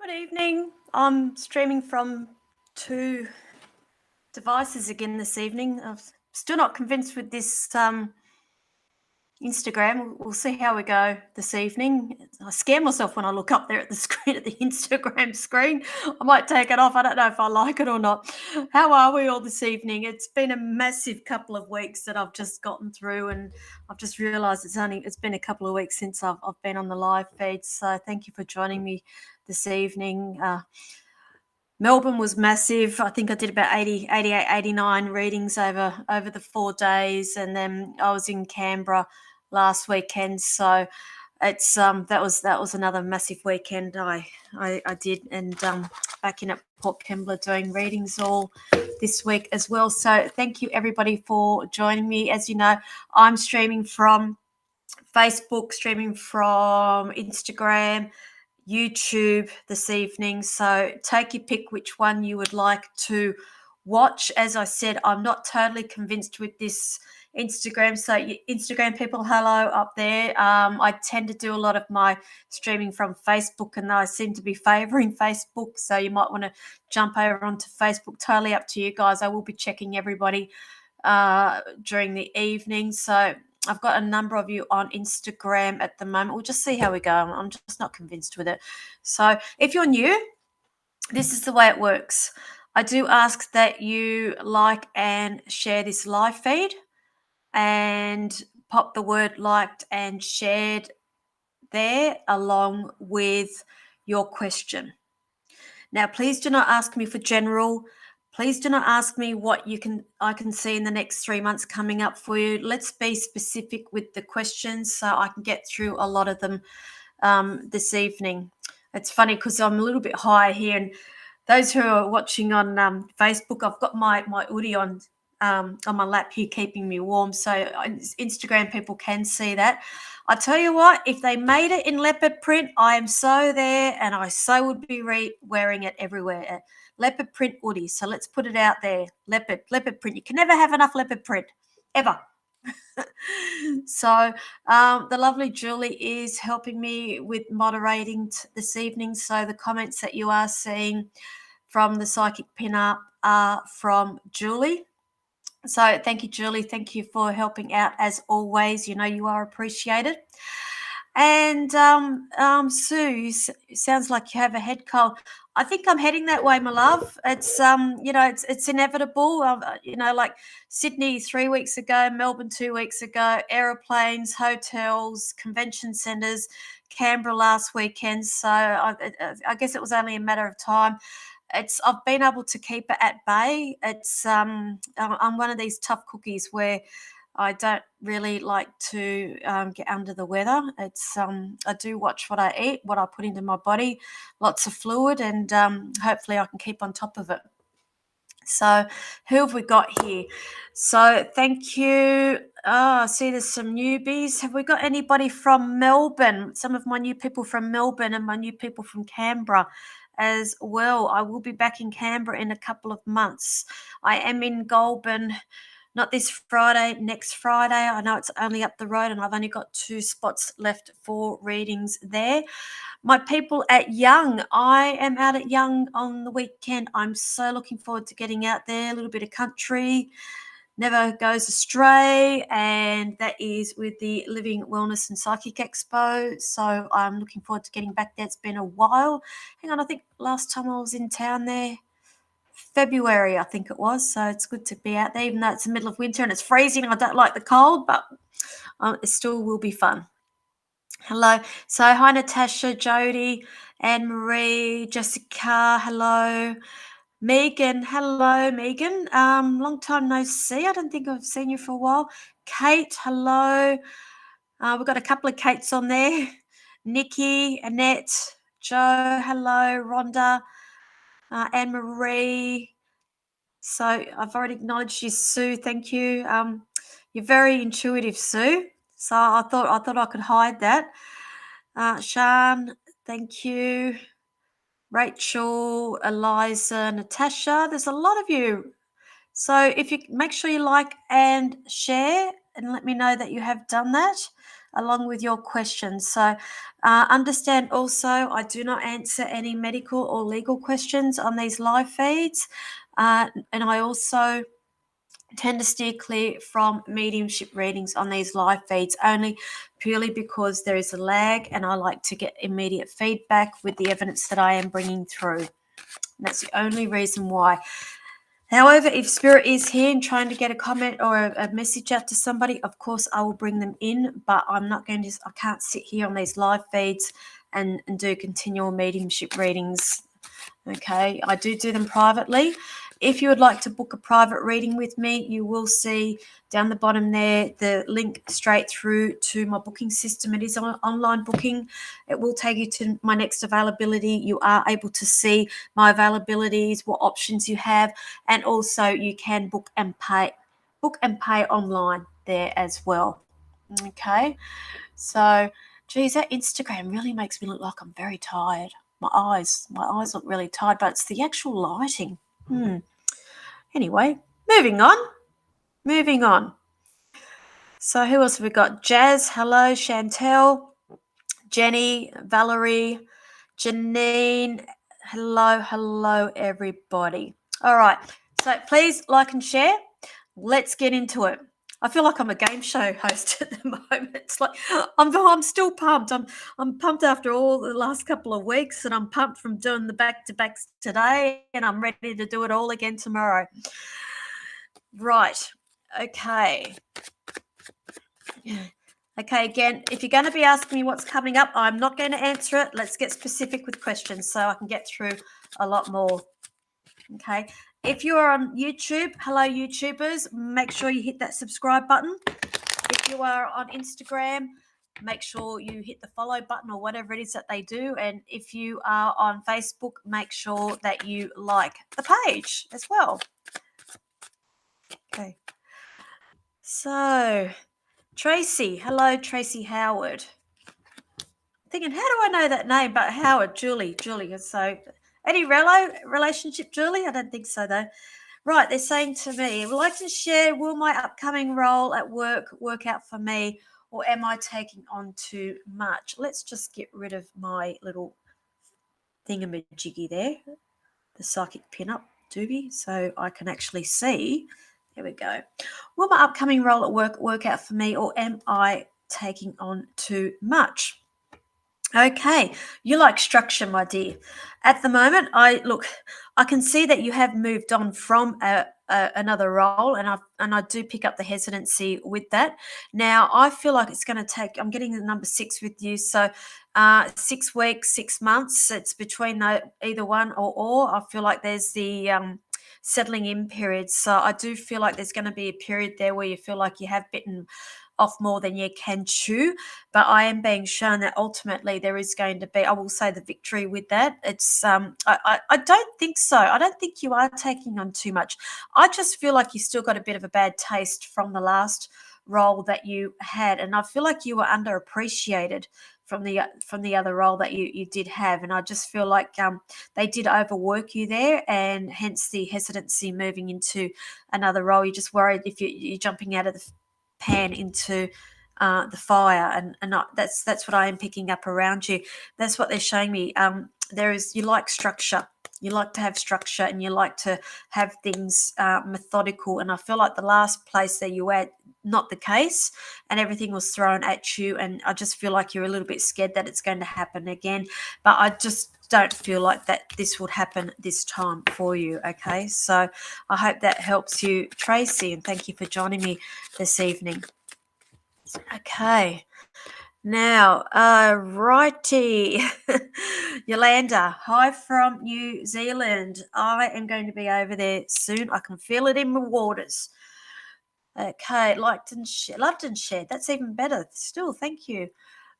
Good evening. I'm streaming from two devices again this evening. I'm still not convinced with this Instagram. We'll see how we go this evening. I scare myself when I look up there at the screen, at the Instagram screen. I might take it off. I don't know if I like it or not. How are we all this evening? It's been a massive couple of weeks that I've just gotten through, and I've just realised it's been a couple of weeks since I've been on the live feed. So thank you for joining me this evening. Melbourne was massive. I think I did about 80, 88, 89 readings over the 4 days, and then I was in Canberra last weekend. So it's that was another massive weekend I did, and back in at Port Kembla doing readings all this week as well. So thank you everybody for joining me. As you know, I'm streaming from Facebook, streaming from Instagram, YouTube this evening. So take your pick which one you would like to watch. As I said, I'm not totally convinced with this Instagram. So Instagram people, hello up there. I tend to do a lot of my streaming from Facebook, and I seem to be favoring Facebook. So you might want to jump over onto Facebook. Totally up to you guys. I will be checking everybody during the evening. So I've got a number of you on Instagram at the moment. We'll just see how we go. I'm just not convinced with it. So if you're new, this is the way it works. I do ask that you like and share this live feed and pop the word liked and shared there along with your question. Now, please do not ask me for general. Please do not ask me what I can see in the next 3 months coming up for you. Let's be specific with the questions so I can get through a lot of them this evening. It's funny because I'm a little bit higher here, and those who are watching on Facebook, I've got my hoodie on my lap here, keeping me warm. So Instagram people can see that. I tell you what, if they made it in leopard print, I am so there, and I so would be wearing it everywhere. Leopard print hoodie. So let's put it out there. Leopard print. You can never have enough leopard print, ever. So the lovely Julie is helping me with moderating this evening. So the comments that you are seeing from the Psychic Pin-Up are from Julie. So thank you, Julie. Thank you for helping out as always. You know you are appreciated. And Sue, sounds like you have a head cold. I think I'm heading that way, my love. It's it's inevitable. Like Sydney 3 weeks ago, Melbourne 2 weeks ago, aeroplanes, hotels, convention centres, Canberra last weekend. So I guess it was only a matter of time. I've been able to keep it at bay. I'm one of these tough cookies where I don't really like to get under the weather. I do watch what I eat, what I put into my body, lots of fluid, and hopefully I can keep on top of it. So who have we got here? So thank you. I see there's some newbies. Have we got anybody from Melbourne? Some of my new people from Melbourne and my new people from Canberra as well. I will be back in Canberra in a couple of months. I am in Goulburn, not this Friday, next Friday. I know it's only up the road, and I've only got 2 spots left for readings there. My people at Young, I am out at Young on the weekend. I'm so looking forward to getting out there, a little bit of country, never goes astray, and that is with the Living Wellness and Psychic Expo. So I'm looking forward to getting back there. It's been a while. Hang on, I think last time I was in town there, February, I think it was. So it's good to be out there, even though it's the middle of winter and it's freezing. I don't like the cold, but it still will be fun. Hello. So hi, Natasha, Jody, Anne-Marie, Jessica, hello. Megan, hello, Megan. Long time no see. I don't think I've seen you for a while. Kate, hello. We've got a couple of Kates on there. Nikki, Annette, Joe, hello, Rhonda, Anne-Marie. So I've already acknowledged you, Sue. Thank you. You're very intuitive, Sue. So I thought I could hide that. Shan, thank you. Rachel, Eliza, Natasha. There's a lot of you. So if you make sure you like and share and let me know that you have done that. along with your questions. So understand also, I do not answer any medical or legal questions on these live feeds. And I also tend to steer clear from mediumship readings on these live feeds only purely because there is a lag and I like to get immediate feedback with the evidence that I am bringing through. And that's the only reason why. However, if Spirit is here and trying to get a comment or a message out to somebody, of course I will bring them in, but I'm not going to, I can't sit here on these live feeds and do continual mediumship readings. Okay, I do them privately. If you would like to book a private reading with me, you will see down the bottom there the link straight through to my booking system. It is an online booking. It will take you to my next availability. You are able to see my availabilities, what options you have, and also you can book and pay online there as well. Okay, so geez, that Instagram really makes me look like I'm very tired. My eyes look really tired, but it's the actual lighting. Anyway, moving on. So who else have we got? Jazz, hello. Chantel, Jenny, Valerie, Janine, hello everybody. All right, so please like and share. Let's get into it. I feel like I'm a game show host at the moment. It's like I'm still pumped. I'm pumped after all the last couple of weeks, and I'm pumped from doing the back-to-backs today, and I'm ready to do it all again tomorrow. Right. Okay. Okay, again, if you're going to be asking me what's coming up, I'm not going to answer it. Let's get specific with questions so I can get through a lot more. Okay. If you are on YouTube, hello YouTubers, make sure you hit that subscribe button. If you are on Instagram, make sure you hit the follow button or whatever it is that they do. And if you are on Facebook, make sure that you like the page as well. Okay. So, Tracy, hello Tracy Howard. Thinking, how do I know that name? But Howard, Julie. So, any relationship, Julie? I don't think so, though. Right, they're saying to me, would like to share, will my upcoming role at work out for me, or am I taking on too much? Let's just get rid of my little thingamajiggy there, the psychic pin-up doobie, so I can actually see. There we go. Will my upcoming role at work out for me, or am I taking on too much? Okay, you like structure, my dear. At the moment, I can see that you have moved on from another role, and I do pick up the hesitancy with that. Now, I feel like it's going to take. I'm getting the number 6 with you, so 6 weeks, 6 months. It's between either one or. I feel like there's the settling in period. So I do feel like there's going to be a period there where you feel like you have bitten off more than you can chew, but I am being shown that ultimately there is going to be, I will say, the victory with that. It's I don't think so. I don't think you are taking on too much. I just feel like you still got a bit of a bad taste from the last role that you had, and I feel like you were underappreciated from the other role that you did have, and I just feel like they did overwork you there, and hence the hesitancy moving into another role. You're just worried if you're jumping out of the pan into the fire, and that's what I am picking up around you. That's what they're showing me. You like structure. You like to have structure, and you like to have things methodical. And I feel like the last place that you were at, not the case, and everything was thrown at you. And I just feel like you're a little bit scared that it's going to happen again. But I just don't feel like that this would happen this time for you. Okay, so I hope that helps you, Tracy, and thank you for joining me this evening. Okay. Now, righty, Yolanda, hi from New Zealand. I am going to be over there soon. I can feel it in my waters. Okay, loved and shared. That's even better. Still, thank you.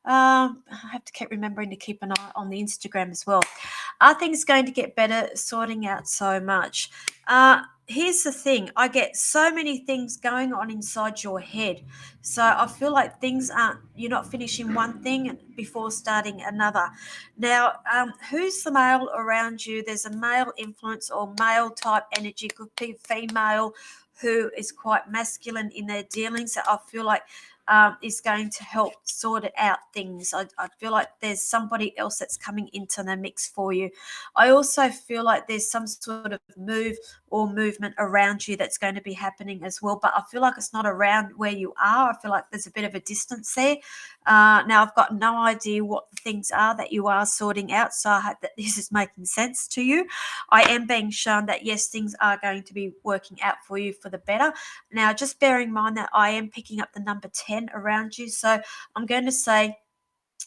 I have to keep remembering to keep an eye on the Instagram as well. Are things going to get better sorting out so much? Here's the thing. I get so many things going on inside your head. So I feel like you're not finishing one thing before starting another. Now, who's the male around you? There's a male influence or male type energy. Could be female who is quite masculine in their dealings. So I feel like is going to help sort out things. I feel like there's somebody else that's coming into the mix for you. I also feel like there's some sort of move or movement around you that's going to be happening as well, but I feel like it's not around where you are. I feel like there's a bit of a distance there. Now, I've got no idea what the things are that you are sorting out, so I hope that this is making sense to you. I am being shown that, yes, things are going to be working out for you for the better. Now, just bear in mind that I am picking up the number 10 around you, so I'm going to say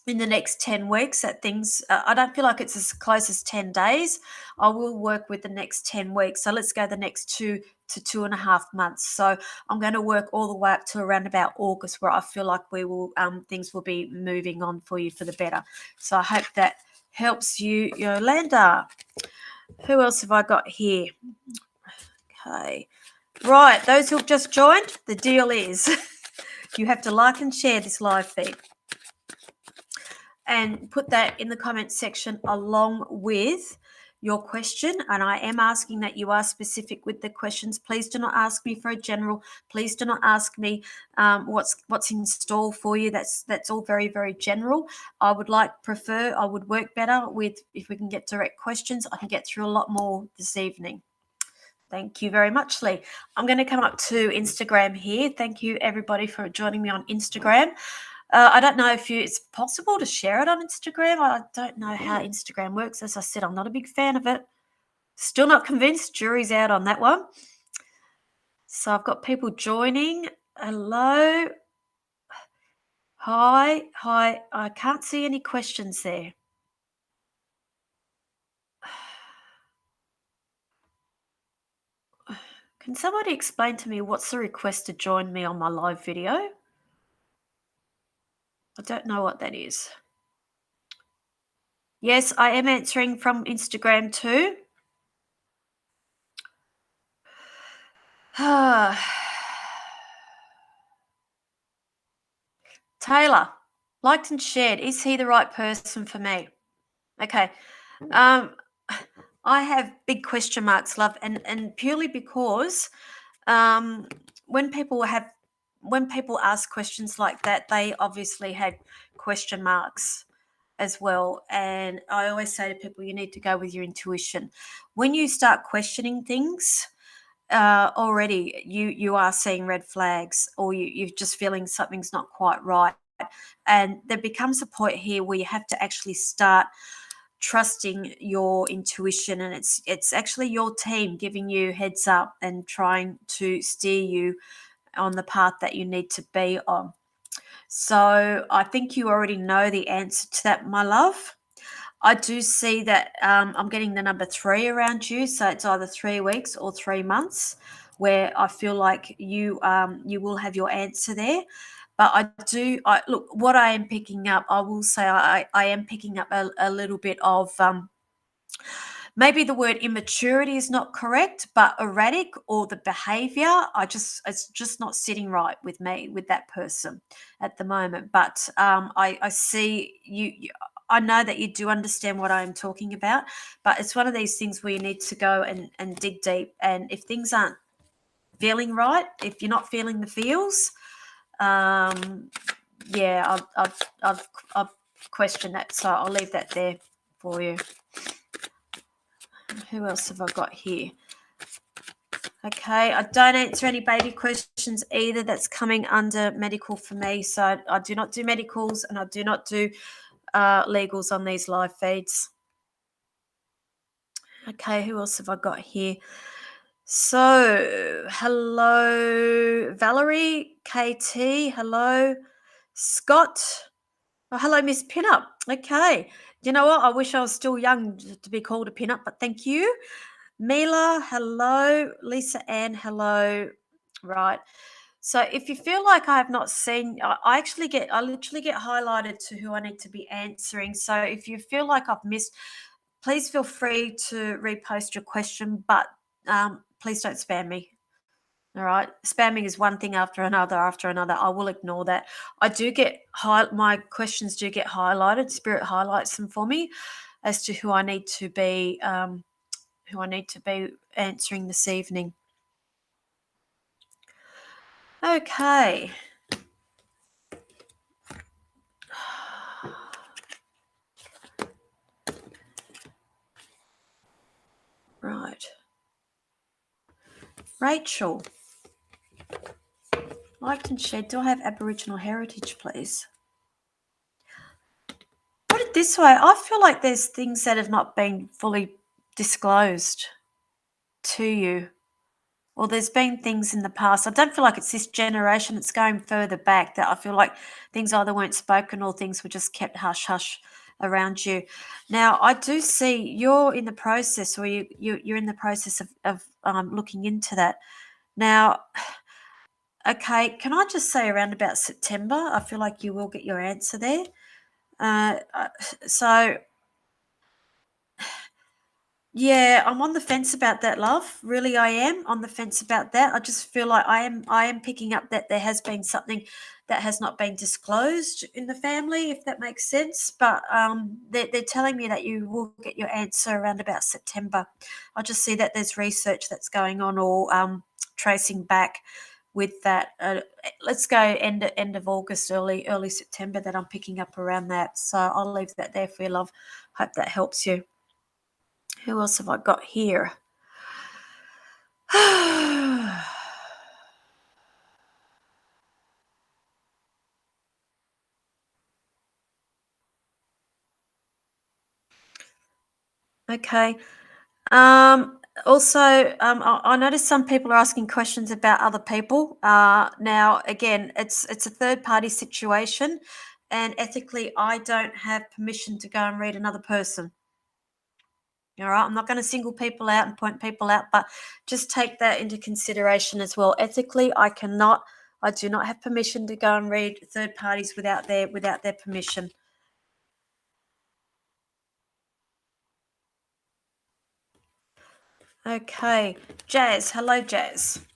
in the next 10 weeks that things, I don't feel like it's as close as 10 days. I will work with the next 10 weeks. So let's go the next 2 to 2.5 months. So I'm going to work all the way up to around about August, where I feel like we will things will be moving on for you for the better. So I hope that helps you, Yolanda. Who else have I got here? Okay. Right, those who've just joined, the deal is you have to like and share this live feed and put that in the comment section along with your question. And I am asking that you are specific with the questions. Please do not ask me for a general. Please do not ask me what's in store for you. That's all very, very general. I would work better with, if we can get direct questions. I can get through a lot more this evening. Thank you very much, Lee. I'm going to come up to Instagram here. Thank you, everybody, for joining me on Instagram. I don't know if it's possible to share it on Instagram. I don't know how Instagram works. As I said, I'm not a big fan of it. Still not convinced. Jury's out on that one. So I've got people joining. Hello. Hi. I can't see any questions there. Can somebody explain to me what's the request to join me on my live video? I don't know what that is. Yes, I am answering from Instagram too. Taylor, liked and shared. Is he the right person for me? Okay. I have big question marks, love, and purely because when people ask questions like that, they obviously had question marks as well. And I always say to people, you need to go with your intuition. When you start questioning things, already you are seeing red flags, or you're just feeling something's not quite right. And there becomes a point here where you have to actually start trusting your intuition, and it's actually your team giving you heads up and trying to steer you on the path that you need to be on. So I think you already know the answer to that, my love. I do see that I'm getting the number 3 around you, so it's either 3 weeks or 3 months where I feel like you will have your answer there. But look, what I am picking up, I will say I am picking up a little bit of maybe the word immaturity is not correct, but erratic, or the behavior. It's just not sitting right with me, with that person at the moment. But I see you. I know that you do understand what I'm talking about, but it's one of these things where you need to go and dig deep. And if things aren't feeling right, if you're not feeling the feels, yeah, I've questioned that. So I'll leave that there for you. Who else have I got here? Okay, I don't answer any baby questions either. That's coming under medical for me. So I do not do medicals, and I do not do legals on these live feeds. Okay, who else have I got here? So, hello, Valerie, KT, hello, Scott. Oh, hello, Miss Pinup. Okay. You know what? I wish I was still young to be called a pinup, but thank you. Mila, hello. Lisa Ann, hello. Right. So if you feel like I have not seen, I literally get highlighted to who I need to be answering. So if you feel like I've missed, please feel free to repost your question, but please don't spam me. All right. Spamming is one thing after another. I will ignore that. I do get my questions do get highlighted. Spirit highlights them for me as to who I need to be answering this evening. Okay. Rachel, liked and shared. Do I have Aboriginal heritage, please? Put it this way, I feel like there's things that have not been fully disclosed to you, or there's been things in the past. I don't feel like it's this generation, it's going further back, that I feel like things either weren't spoken or things were just kept hush hush around you. Now, I do see you're in the process, or you're in the process of looking into that. Now, okay, can I just say around about September, I feel like you will get your answer there. Uh, uh, so yeah, I'm on the fence about that, love. Really, I am on the fence about that. I just feel like I am picking up that there has been something that has not been disclosed in the family, if that makes sense. But they're telling me that you will get your answer around about September. I just see that there's research that's going on, or tracing back with that. Let's go end of August, early September, that I'm picking up around that. So I'll leave that there for you, love. Hope that helps you. Who else have I got here? Okay. Also, I noticed some people are asking questions about other people. Now, again, it's a third party situation, and ethically, I don't have permission to go and read another person. All right, I'm not going to single people out and point people out, but just take that into consideration as well. Ethically, I do not have permission to go and read third parties without their permission. Okay, Jazz. Hello, Jazz.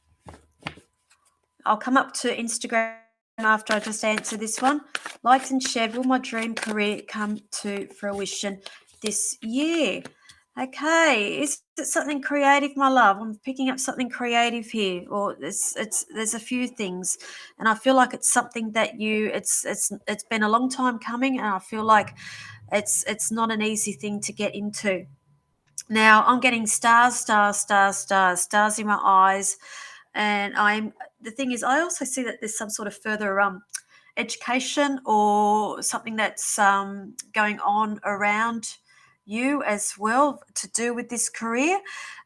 I'll come up to Instagram after I just answer this one. Liked and shared, will my dream career come to fruition this year? Okay, is it something creative, my love? I'm picking up something creative here, or there's a few things, and I feel like it's something that it's been a long time coming, and I feel like it's not an easy thing to get into. Now I'm getting stars, stars, stars, stars, stars in my eyes, and the thing is, I also see that there's some sort of further education or something that's going on around you as well to do with this career.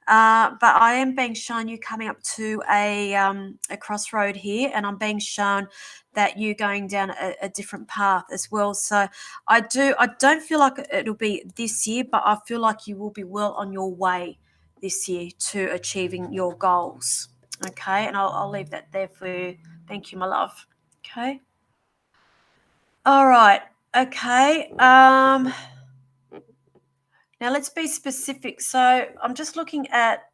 But I am being shown you coming up to a crossroad here, and I'm being shown that you're going down a different path as well. So I don't feel like it'll be this year, but I feel like you will be well on your way this year to achieving your goals. Okay, and I'll leave that there for you. Thank you, my love. Okay. All right. Okay. Now let's be specific. So I'm just looking at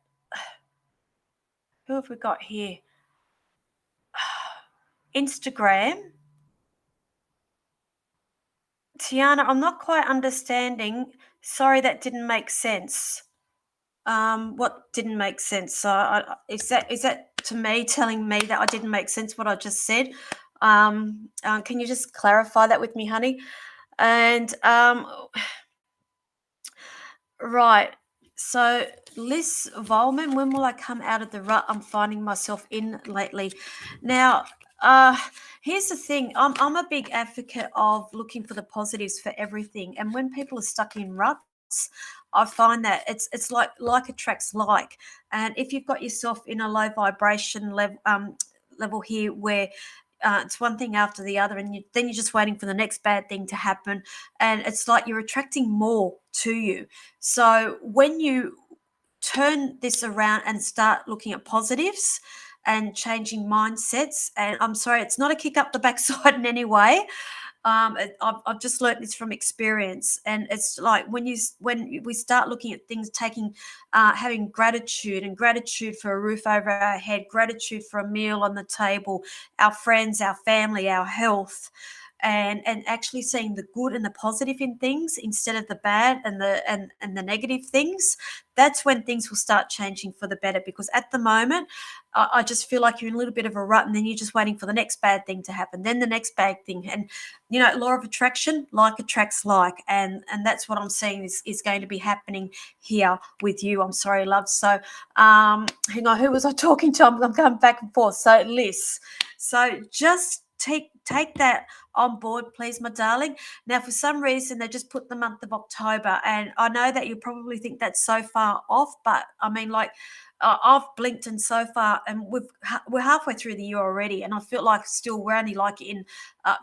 who have we got here? Instagram. Tiana, I'm not quite understanding. Sorry, that didn't make sense. What didn't make sense? So is that to me telling me that I didn't make sense what I just said? Can you just clarify that with me, honey? And right. So, Liz Volman, when will I come out of the rut I'm finding myself in lately? Now, uh, here's the thing. I'm a big advocate of looking for the positives for everything. And when people are stuck in ruts, I find that it's like attracts like. And if you've got yourself in a low vibration level here where it's one thing after the other, and then you're just waiting for the next bad thing to happen, and it's like you're attracting more to you. So when you turn this around and start looking at positives and changing mindsets, and I'm sorry, it's not a kick up the backside in any way. I've just learned this from experience, and it's like when we start looking at things, having gratitude, and gratitude for a roof over our head, gratitude for a meal on the table, our friends, our family, our health, and actually seeing the good and the positive in things instead of the bad and the negative things, that's when things will start changing for the better. Because at the moment, I just feel like you're in a little bit of a rut, and then you're just waiting for the next bad thing to happen, then the next bad thing. And law of attraction, like attracts like, and that's what I'm seeing is going to be happening here with you. I'm sorry, love. So hang on, who was I talking to? I'm going back and forth. So Liz. So just take that on board, please, my darling. Now, for some reason, they just put the month of October, and I know that you probably think that's so far off, but I mean, like, I've blinked and so far, and we're halfway through the year already, and I feel like still we're only like in.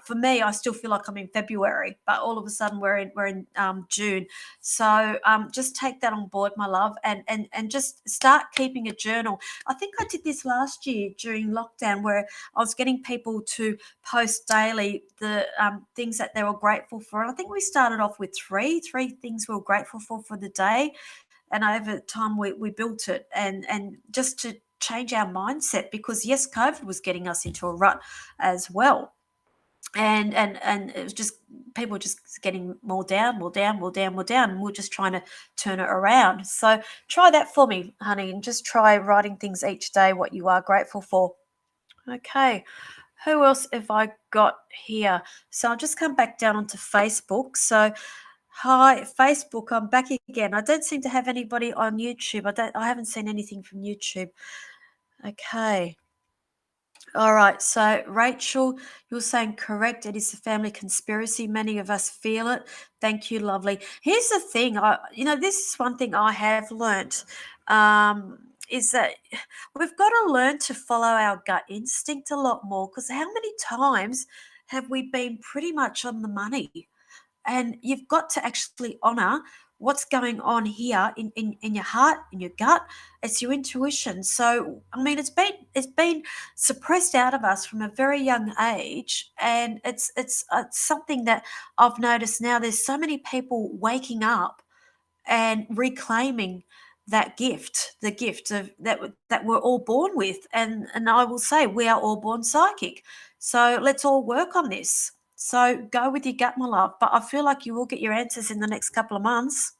For me, I still feel like I'm in February, but all of a sudden we're in June. So just take that on board, my love, and just start keeping a journal. I think I did this last year during lockdown, where I was getting people to post daily the things that they were grateful for. And I think we started off with three things we were grateful for the day. And over time, we built it, and just to change our mindset, because yes, COVID was getting us into a rut as well. And it was just people just getting more down, and we're just trying to turn it around. So try that for me, honey, and just try writing things each day what you are grateful for. Okay. Who else have I got here? So I'll just come back down onto Facebook. So hi, Facebook, I'm back again. I don't seem to have anybody on YouTube. I haven't seen anything from YouTube. Okay. All right. So Rachel, you're saying correct. It is a family conspiracy. Many of us feel it. Thank you, lovely. Here's the thing. This is one thing I have learnt. Is that we've got to learn to follow our gut instinct a lot more, because how many times have we been pretty much on the money? And you've got to actually honor what's going on here in your heart, in your gut. It's your intuition. So I mean, it's been suppressed out of us from a very young age, and it's something that I've noticed now. There's so many people waking up and reclaiming that gift, the gift of that we're all born with. And I will say we are all born psychic. So let's all work on this. So go with your gut, my love. But I feel like you will get your answers in the next couple of months.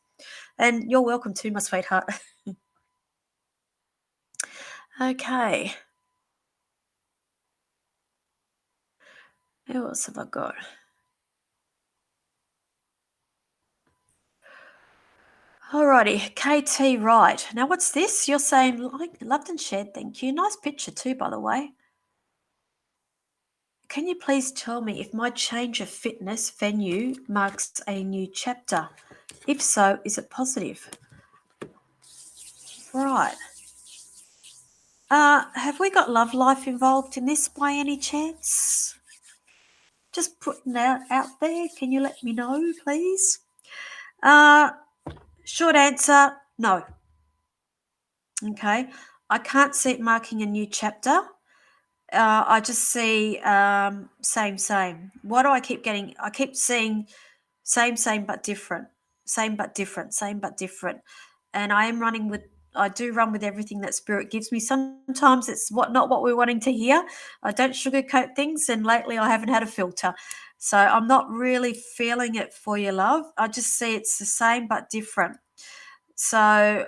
And you're welcome to, my sweetheart. Okay. Who else have I got? Alrighty, KT Wright. Now, what's this? You're saying like loved and shared. Thank you. Nice picture too, by the way. Can you please tell me if my change of fitness venue marks a new chapter? If so, is it positive? Right. Have we got love life involved in this by any chance? Just putting that out there. Can you let me know, please? Uh, Short answer, no. Okay. I can't see it marking a new chapter. I just see same. Why do I keep getting? I keep seeing same but different, same but different, same but different. And I do run with everything that spirit gives me. Sometimes it's not what we're wanting to hear. I don't sugarcoat things, and lately I haven't had a filter. So I'm not really feeling it for you, love. I just see it's the same but different. So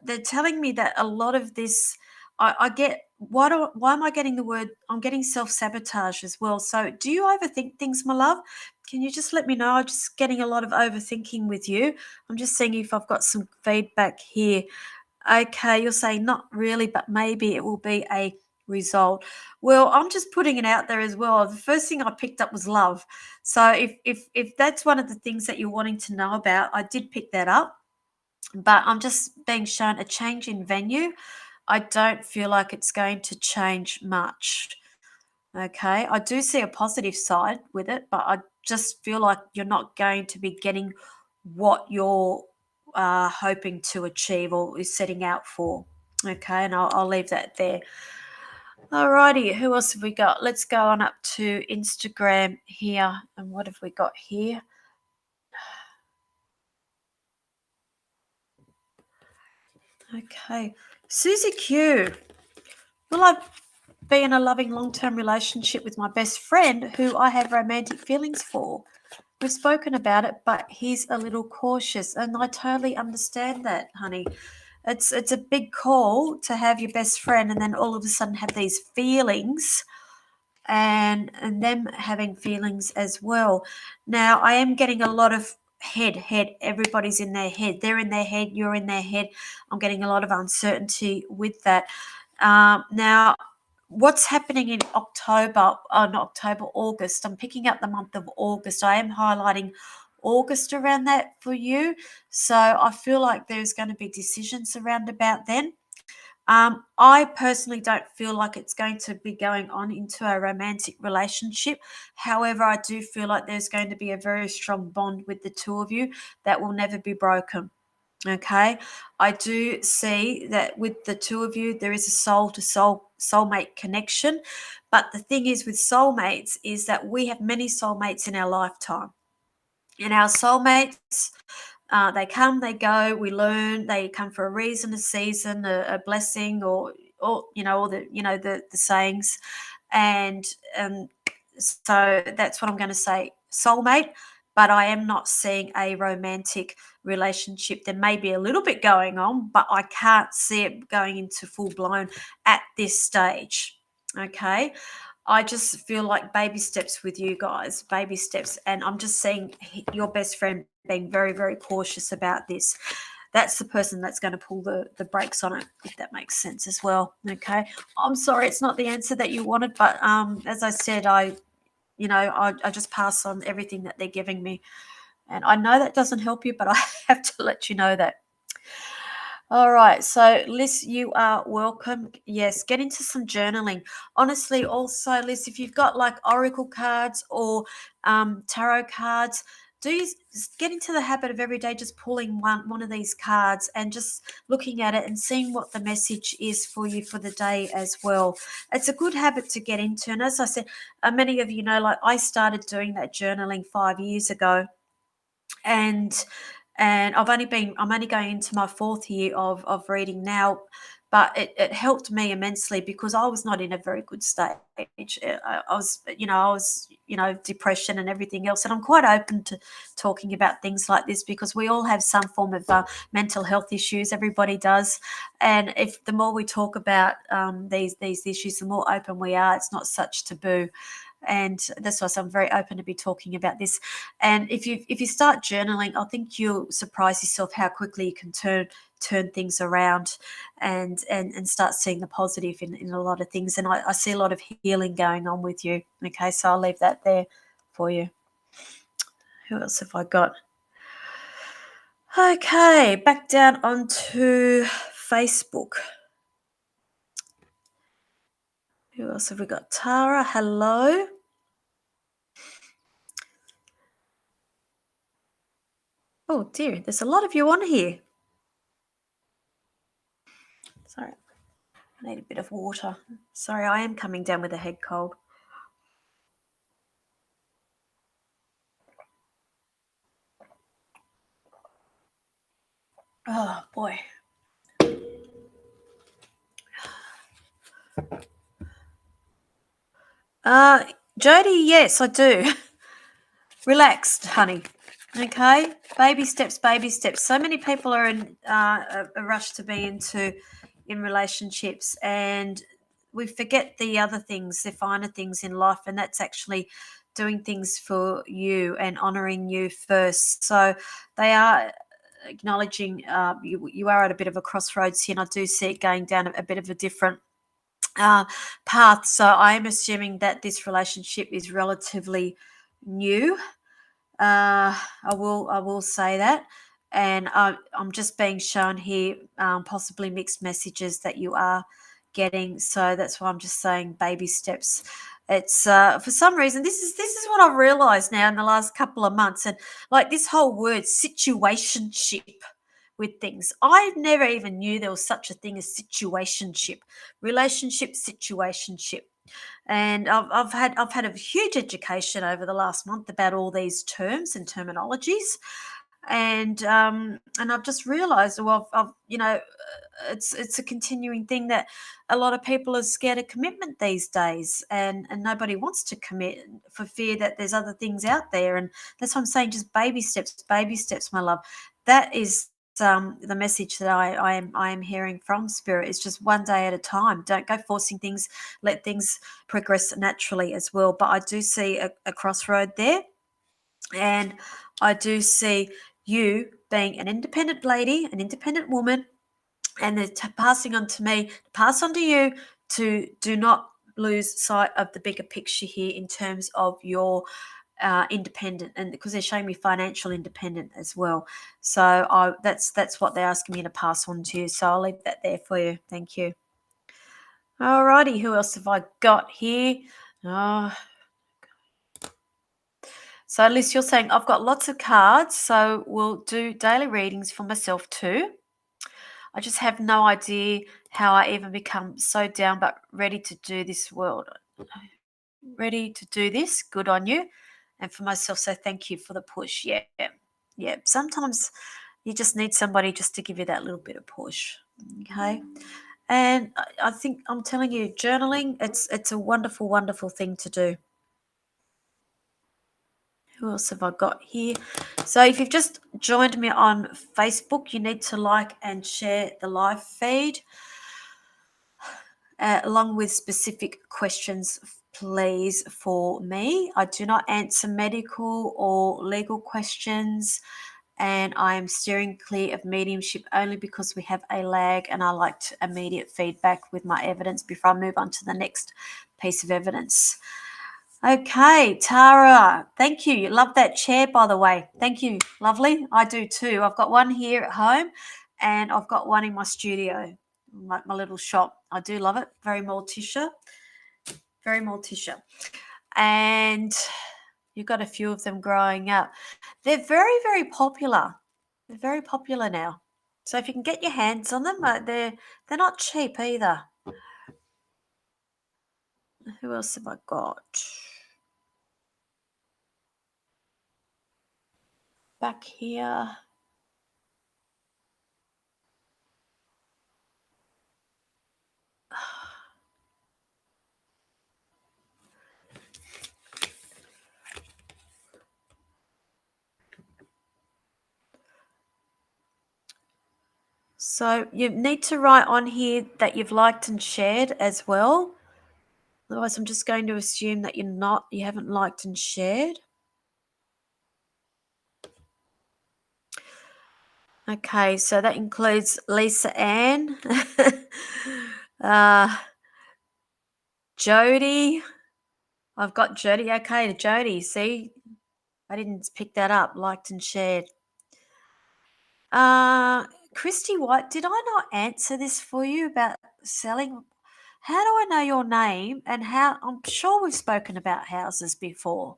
they're telling me that a lot of this, I get. Why am I getting the word? I'm getting self sabotage as well. So, do you overthink things, my love? Can you just let me know? I'm just getting a lot of overthinking with you. I'm just seeing if I've got some feedback here. Okay, you're saying not really, but maybe it will be a result. Well, I'm just putting it out there as well. The first thing I picked up was love. So if that's one of the things that you're wanting to know about, I did pick that up. But I'm just being shown a change in venue. I don't feel like it's going to change much. Okay. I do see a positive side with it, but I just feel like you're not going to be getting what you're hoping to achieve or is setting out for. Okay. And I'll leave that there. Alrighty. Who else have we got? Let's go on up to Instagram here. And what have we got here? Okay. Susie Q. Well, be in a loving long-term relationship with my best friend who I have romantic feelings for. We've spoken about it, but he's a little cautious, and I totally understand that, honey. It's a big call to have your best friend and then all of a sudden have these feelings and them having feelings as well. Now, I am getting a lot of head. Everybody's in their head. They're in their head. You're in their head. I'm getting a lot of uncertainty with that. Now, what's happening in October, not October, August? I'm picking up the month of August. I am highlighting August around that for you. So I feel like there's going to be decisions around about then. I personally don't feel like it's going to be going on into a romantic relationship. However, I do feel like there's going to be a very strong bond with the two of you that will never be broken. Okay. I do see that with the two of you, there is a soul to soulmate connection. But the thing is with soulmates is that we have many soulmates in our lifetime. And our soulmates, they come, they go, we learn, they come for a reason, a season, a blessing, or all the sayings. And so that's what I'm going to say, soulmate. But I am not seeing a romantic relationship. There may be a little bit going on, but I can't see it going into full blown at this stage. Okay. I just feel like baby steps with you guys, baby steps. And I'm just seeing your best friend being very, very cautious about this. That's the person that's going to pull the brakes on it, if that makes sense as well. Okay. I'm sorry, it's not the answer that you wanted, but as I said, I just pass on everything that they're giving me. And I know that doesn't help you, but I have to let you know that. All right. So, Liz, you are welcome. Yes, get into some journaling. Honestly, also, Liz, if you've got like oracle cards or tarot cards, get into the habit of every day just pulling one of these cards and just looking at it and seeing what the message is for you for the day as well. It's a good habit to get into. And as I said, many of you know, like I started doing that journaling 5 years ago, and I'm only going into my fourth year of reading now, but it helped me immensely because I was not in a very good stage. I was depression and everything else, and I'm quite open to talking about things like this because we all have some form of mental health issues. Everybody does, and if the more we talk about these issues, the more open we are. It's not such taboo. And that's why I'm very open to be talking about this. And if you start journaling, I think you'll surprise yourself how quickly you can turn things around and start seeing the positive in a lot of things. And I see a lot of healing going on with you. Okay, so I'll leave that there for you. Who else have I got? Okay, back down onto Facebook. Who else have we got? Tara, hello. Oh dear, there's a lot of you on here. Sorry, I need a bit of water. Sorry, I am coming down with a head cold. Oh boy. Jody, yes, I do. Relaxed, honey. Okay, baby steps, baby steps. So many people are in a rush to be in relationships, and we forget the other things, the finer things in life, and that's actually doing things for you and honoring you first. So they are acknowledging you are at a bit of a crossroads here, and I do see it going down a bit of a different path. So I'm assuming that this relationship is relatively new. I will say that, and I'm just being shown here possibly mixed messages that you are getting. So that's why I'm just saying baby steps. It's for some reason this is what I've realised now in the last couple of months, and like this whole word situationship with things. I never even knew there was such a thing as situationship, relationship, situationship. And I've had a huge education over the last month about all these terms and terminologies. And I've just realised, well, it's a continuing thing that a lot of people are scared of commitment these days, and nobody wants to commit for fear that there's other things out there, and that's what I'm saying. Just baby steps, my love. That is the message that I am hearing from Spirit. Is just one day at a time. Don't go forcing things. Let things progress naturally as well. But I do see a crossroad there, and I do see you being an independent lady, an independent woman, and they're passing on to me, pass on to you to do not lose sight of the bigger picture here in terms of your independent, and because they're showing me financial independent as well. So that's what they're asking me to pass on to you. So I'll leave that there for you. Thank you. Alrighty, who else have I got here? Oh, so Liz, you're saying I've got lots of cards, so we'll do daily readings for myself too. I just have no idea how I even become so down, but ready to do this world. Ready to do this. Good on you. And for myself, so thank you for the push. Yeah. Yeah. Sometimes you just need somebody just to give you that little bit of push. Okay. And I think I'm telling you, journaling, it's a wonderful, wonderful thing to do. Who else have I got here? So if you've just joined me on Facebook, you need to like and share the live feed. Along with specific questions, please, for me. I do not answer medical or legal questions, and I am steering clear of mediumship only because we have a lag, and I like immediate feedback with my evidence before I move on to the next piece of evidence. Okay, Tara, thank you. You love that chair, by the way. Thank you. Lovely. I do too. I've got one here at home, and I've got one in my studio, like my little shop. I do love it. Very Morticia. Very Morticia. And you've got a few of them growing up. They're very, very popular. They're very popular now. So if you can get your hands on them, they're not cheap either. Who else have I got? Back here. So you need to write on here that you've liked and shared as well. Otherwise, I'm just going to assume that you haven't liked and shared. Okay, so that includes Lisa Ann, Jody. I've got Jody. Okay, to Jody. See, I didn't pick that up. Liked and shared. Christy White, did I not answer this for you about selling? How do I know your name and how? I'm sure we've spoken about houses before.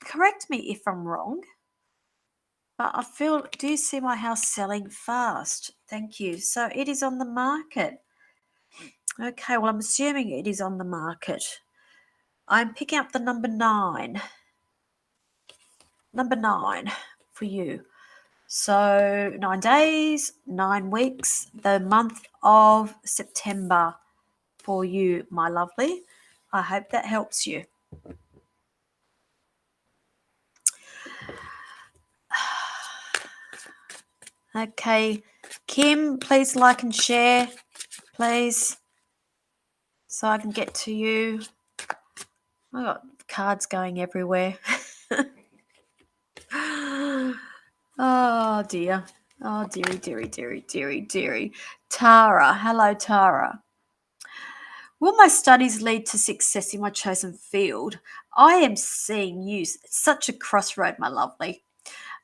Correct me if I'm wrong. But I feel, do you see my house selling fast? Thank you. So it is on the market. Okay, well, I'm assuming it is on the market. I'm picking up the number 9. Number 9 for you. So 9 days, 9 weeks, the month of September for you, my lovely. I hope that helps you. Okay, Kim, please like and share, please, so I can get to you. I got cards going everywhere. Oh dear. Oh dearie. Tara. Hello, Tara. Will my studies lead to success in my chosen field? I am seeing you such a crossroad, my lovely.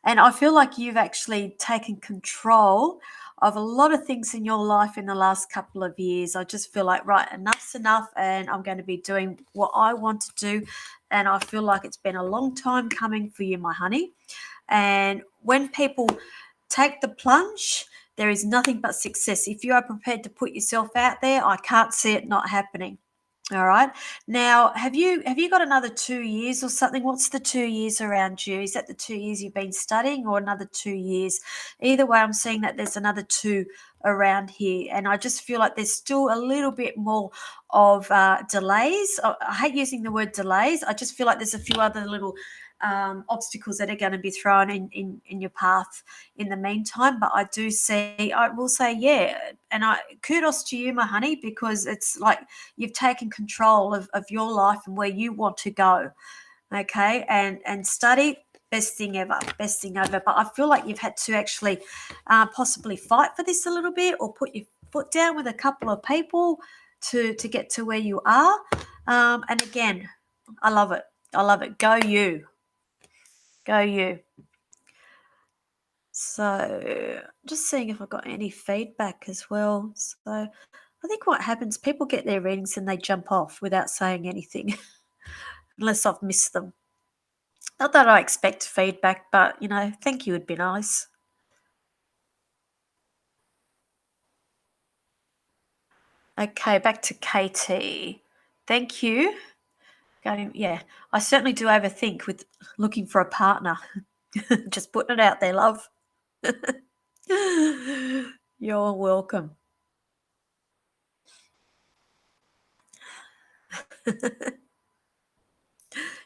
And I feel like you've actually taken control of a lot of things in your life in the last couple of years. I just feel like, right, enough's enough, and I'm going to be doing what I want to do. And I feel like it's been a long time coming for you, my honey. And when people take the plunge, there is nothing but success. If you are prepared to put yourself out there, I can't see it not happening. All right. Now, have you got another 2 years or something? What's the 2 years around you? Is that the 2 years you've been studying or another 2 years? Either way, I'm seeing that there's another two around here. And I just feel like there's still a little bit more of delays. I hate using the word delays. I just feel like there's a few other little obstacles that are going to be thrown in your path in the meantime. But I will say, yeah. And kudos to you, my honey, because it's like you've taken control of your life and where you want to go. Okay. And study, best thing ever, best thing ever. But I feel like you've had to actually possibly fight for this a little bit or put your foot down with a couple of people to get to where you are. And again, I love it. I love it. Go you. Go you. So just seeing if I got any feedback as well. So I think what happens, people get their readings and they jump off without saying anything, unless I've missed them. Not that I expect feedback, but thank you would be nice. Okay, back to Katie. Thank you. Yeah, I certainly do overthink with looking for a partner. Just putting it out there, love. You're welcome.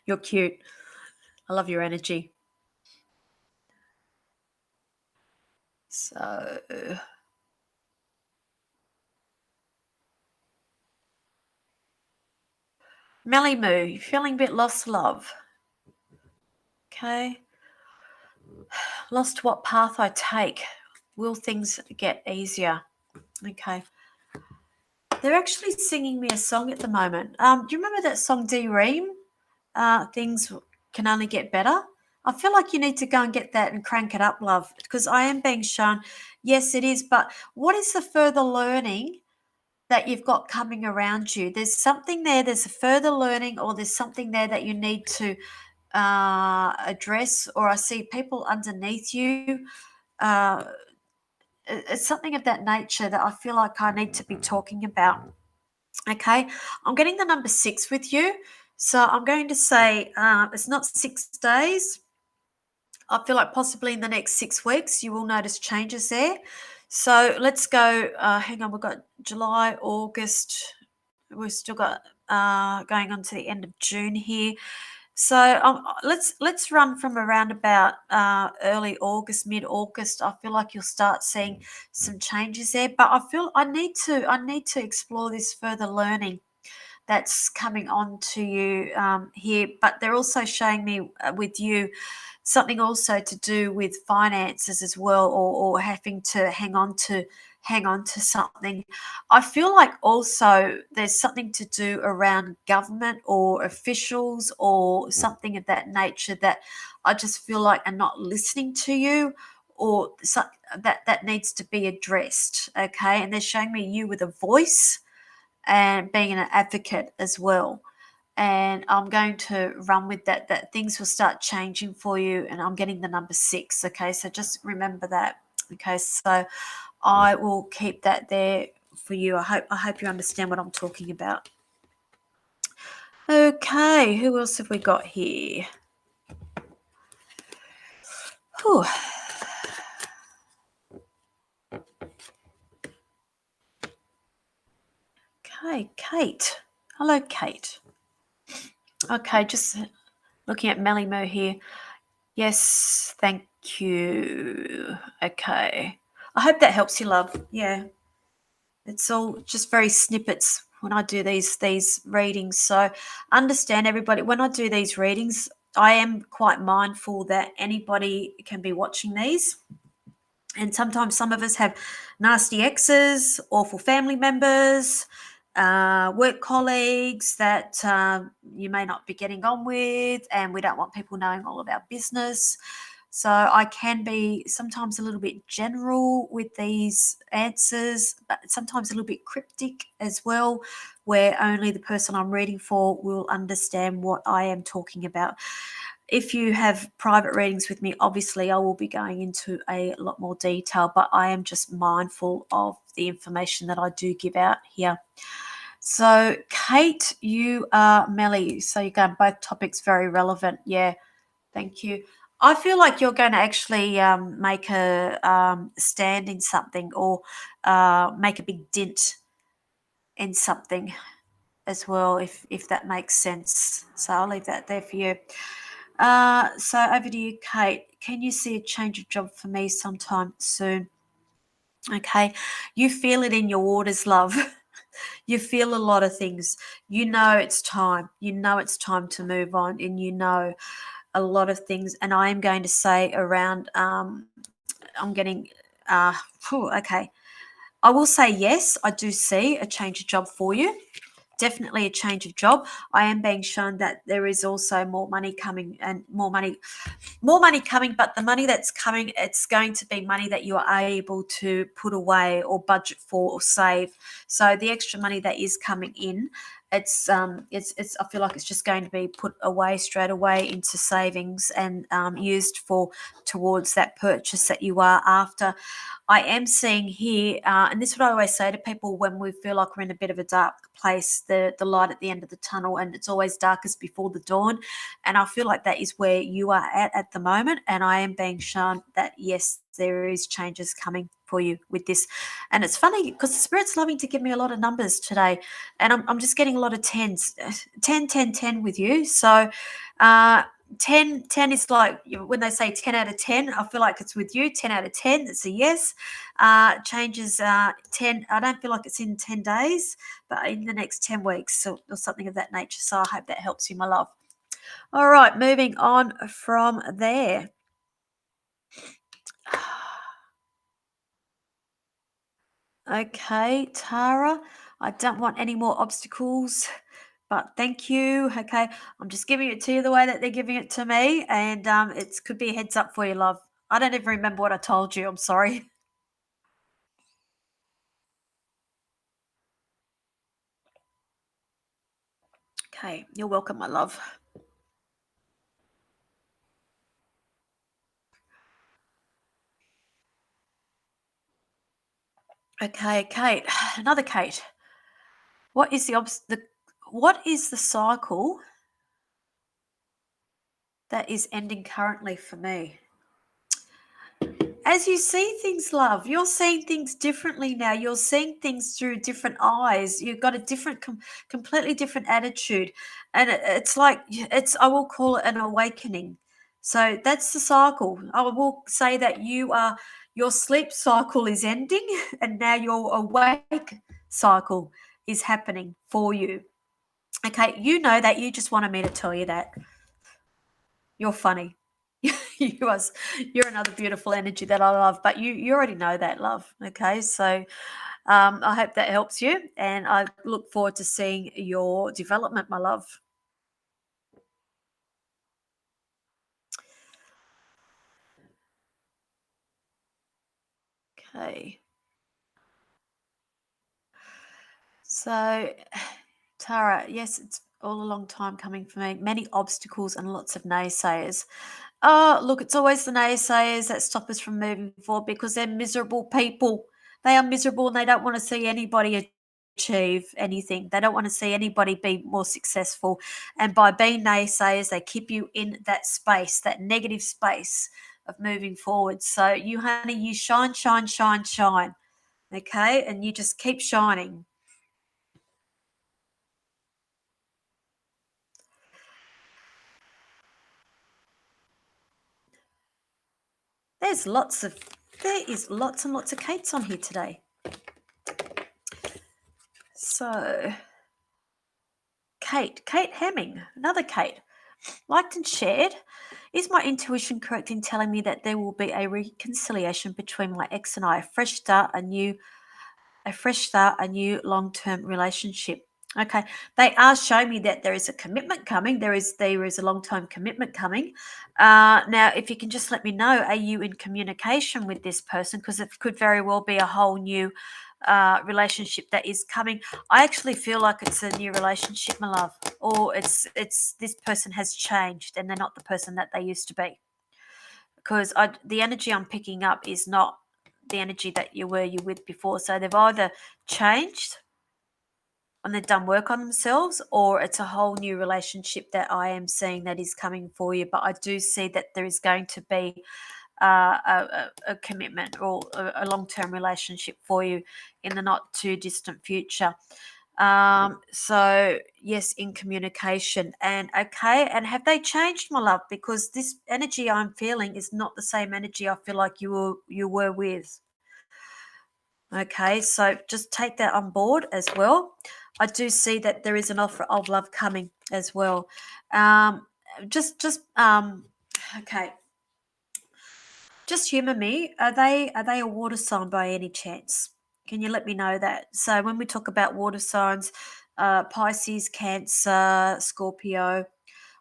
You're cute. I love your energy. So, Melly Moo, you feeling a bit lost, love? Okay. Lost what path I take. Will things get easier? Okay. They're actually singing me a song at the moment. Do you remember that song D Ream? Things can only get better. I feel like you need to go and get that and crank it up, love, because I am being shown, yes, it is. But what is the further learning that you've got coming around you? There's something there, there's a further learning, or there's something there that you need to address, or I see people underneath you. Uh, it's something of that nature that I feel like I need to be talking about. Okay, I'm getting the number 6 with you. So I'm going to say it's not 6 days. I feel like possibly in the next 6 weeks you will notice changes there. So let's go. Hang on, we've got July, August. We've still got going on to the end of June here. So let's run from around about early August, mid August. I feel like you'll start seeing some changes there. But I feel I need to explore this further learning that's coming on to you here. But they're also showing me with you something also to do with finances as well, or having to hang on to something. I feel like also there's something to do around government or officials or something of that nature that I just feel like are not listening to you, or that needs to be addressed. Okay, and they're showing me you with a voice and being an advocate as well. And I'm going to run with that things will start changing for you. And I'm getting the number 6. Okay, so just remember that. Okay, so I will keep that there for you. I hope you understand what I'm talking about. Okay, who else have we got here? Whew. Okay, Kate. Hello, Kate. Okay, just looking at Melly Mo here. Yes, thank you. Okay. I hope that helps you, love. Yeah. It's all just very snippets when I do these readings. So understand, everybody, when I do these readings, I am quite mindful that anybody can be watching these. And sometimes some of us have nasty exes, awful family members, work colleagues that you may not be getting on with, and we don't want people knowing all of our business. So I can be sometimes a little bit general with these answers, but sometimes a little bit cryptic as well, where only the person I'm reading for will understand what I am talking about. If you have private readings with me, obviously I will be going into a lot more detail, but I am just mindful of the information that I do give out here. So, Kate, you are Melly. So, you're going both topics very relevant. Yeah, thank you. I feel like you're going to actually make a stand in something or make a big dent in something as well, if that makes sense. So, I'll leave that there for you. So, over to you, Kate. Can you see a change of job for me sometime soon? Okay, you feel it in your waters, love. You feel a lot of things. You know it's time. You know it's time to move on, and you know a lot of things. And I am going to say around. I'm getting. Okay. I will say yes. I do see a change of job for you. Definitely a change of job. I am being shown that there is also more money coming and more money coming, but the money that's coming, it's going to be money that you are able to put away or budget for or save. So the extra money that is coming in, it's I feel like it's just going to be put away straight away into savings and used for towards that purchase that you are after. I am seeing here, and this is what I always say to people when we feel like we're in a bit of a dark place, the light at the end of the tunnel, and it's always darkest before the dawn. And I feel like that is where you are at the moment. And I am being shown that, yes, there is changes coming for you with this. And it's funny because the Spirit's loving to give me a lot of numbers today. And I'm just getting a lot of tens, 10, 10, 10 with you. So, 10 is like when they say 10 out of 10, I feel like it's with you. 10 out of 10, it's a yes. Changes 10, I don't feel like it's in 10 days, but in the next 10 weeks or something of that nature. So I hope that helps you, my love. All right, moving on from there. Okay, Tara, I don't want any more obstacles, but thank you. Okay, I'm just giving it to you the way that they're giving it to me, and it could be a heads up for you, love. I don't even remember what I told you. I'm sorry. Okay, you're welcome, my love. Okay, Kate, another Kate. What is what is the cycle that is ending currently for me? As you see things, love, you're seeing things differently now. You're seeing things through different eyes. You've got a different, completely different attitude, and it's like I will call it an awakening. So that's the cycle. I will say that your sleep cycle is ending, and now your awake cycle is happening for you. Okay, you know that. You just wanted me to tell you that. You're funny. you are, you're another beautiful energy that I love, but you already know that, love. Okay, so I hope that helps you, and I look forward to seeing your development, my love. Okay, so Tara, yes, it's all a long time coming for me. Many obstacles and lots of naysayers. Oh, look, it's always the naysayers that stop us from moving forward because they're miserable people. They are miserable and they don't want to see anybody achieve anything. They don't want to see anybody be more successful. And by being naysayers, they keep you in that space, that negative space of moving forward. So you, honey, you shine, shine, shine, shine. Okay. And you just keep shining. There's lots of, there is lots and lots of Kates on here today. So, Kate Hemming, another Kate, liked and shared. Is my intuition correct in telling me that there will be a reconciliation between my ex and I, a fresh start, a new long-term relationship? Okay, they are showing me that there is a commitment coming. There is a long-term commitment coming. Now, if you can just let me know, are you in communication with this person? Because it could very well be a whole new relationship that is coming. I actually feel like it's a new relationship, my love, or it's this person has changed and they're not the person that they used to be. Because the energy I'm picking up is not the energy that you with before. So they've either changed when they've done work on themselves, or it's a whole new relationship that I am seeing that is coming for you. But I do see that there is going to be a commitment or a long term relationship for you in the not too distant future. So yes, in communication. And okay, and have they changed, my love? Because this energy I'm feeling is not the same energy I feel like you were with. Okay, so just take that on board as well. I do see that there is an offer of love coming as well. Um, just okay. Just humour me. Are they a water sign by any chance? Can you let me know that? So when we talk about water signs, Pisces, Cancer, Scorpio,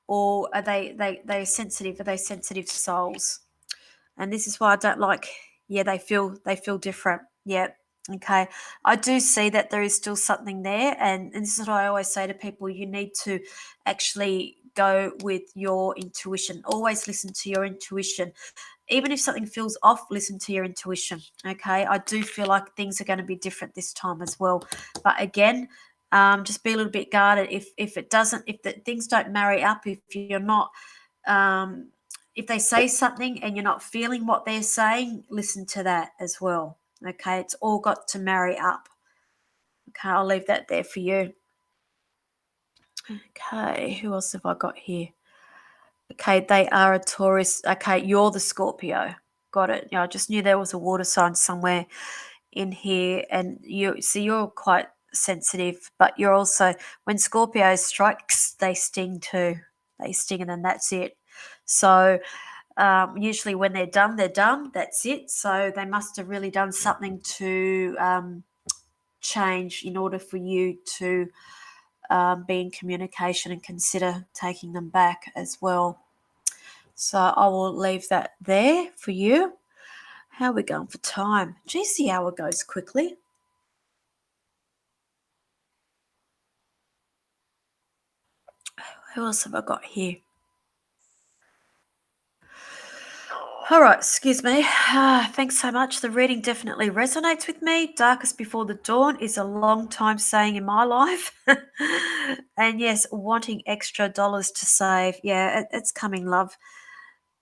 or are they sensitive? Are they sensitive souls? And this is why I don't like. Yeah, they feel different. Yeah. Okay. I do see that there is still something there, and this is what I always say to people: you need to actually go with your intuition. Always listen to your intuition. Even if something feels off, listen to your intuition. Okay. I do feel like things are going to be different this time as well. But again, just be a little bit guarded. If it doesn't, if the things don't marry up, if you're not um, if they say something and you're not feeling what they're saying, listen to that as well. Okay, it's all got to marry up. Okay, I'll leave that there for you. Okay, who else have I got here? Okay, they are a Taurus. Okay, you're the Scorpio. Got it. Yeah, I just knew there was a water sign somewhere in here, and you're quite sensitive, but you're also when Scorpio strikes, they sting too. They sting, and then that's it. So usually when they're done, they're done. That's it. So they must have really done something to change in order for you to be in communication and consider taking them back as well. So I will leave that there for you. How are we going for time? Geez, the hour goes quickly. Who else have I got here? All right, excuse me. Thanks so much. The reading definitely resonates with me. Darkest before the dawn is a long time saying in my life. And yes, wanting extra dollars to save. Yeah, it's coming, love.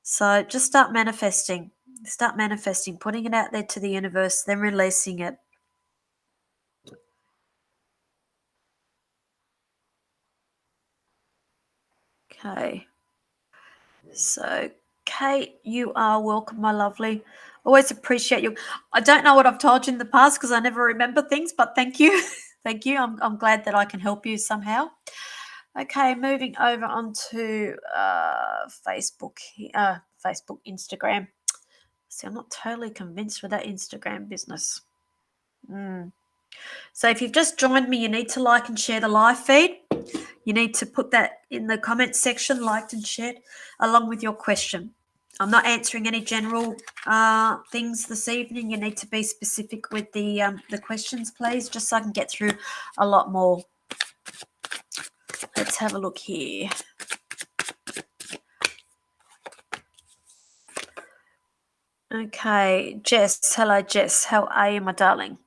So just start manifesting. Start manifesting, putting it out there to the universe, then releasing it. Okay. So, Kate, you are welcome, my lovely. Always appreciate you. I don't know what I've told you in the past because I never remember things, but thank you. Thank you. I'm glad that I can help you somehow. Okay, moving over onto Facebook, Facebook, Instagram. See, I'm not totally convinced with that Instagram business. Mm. So if you've just joined me, you need to like and share the live feed. You need to put that in the comment section, liked and shared, along with your question. I'm not answering any general things this evening. You need to be specific with the questions, please, just so I can get through a lot more. Let's have a look here. Okay, Jess. Hello, Jess. How are you, my darling?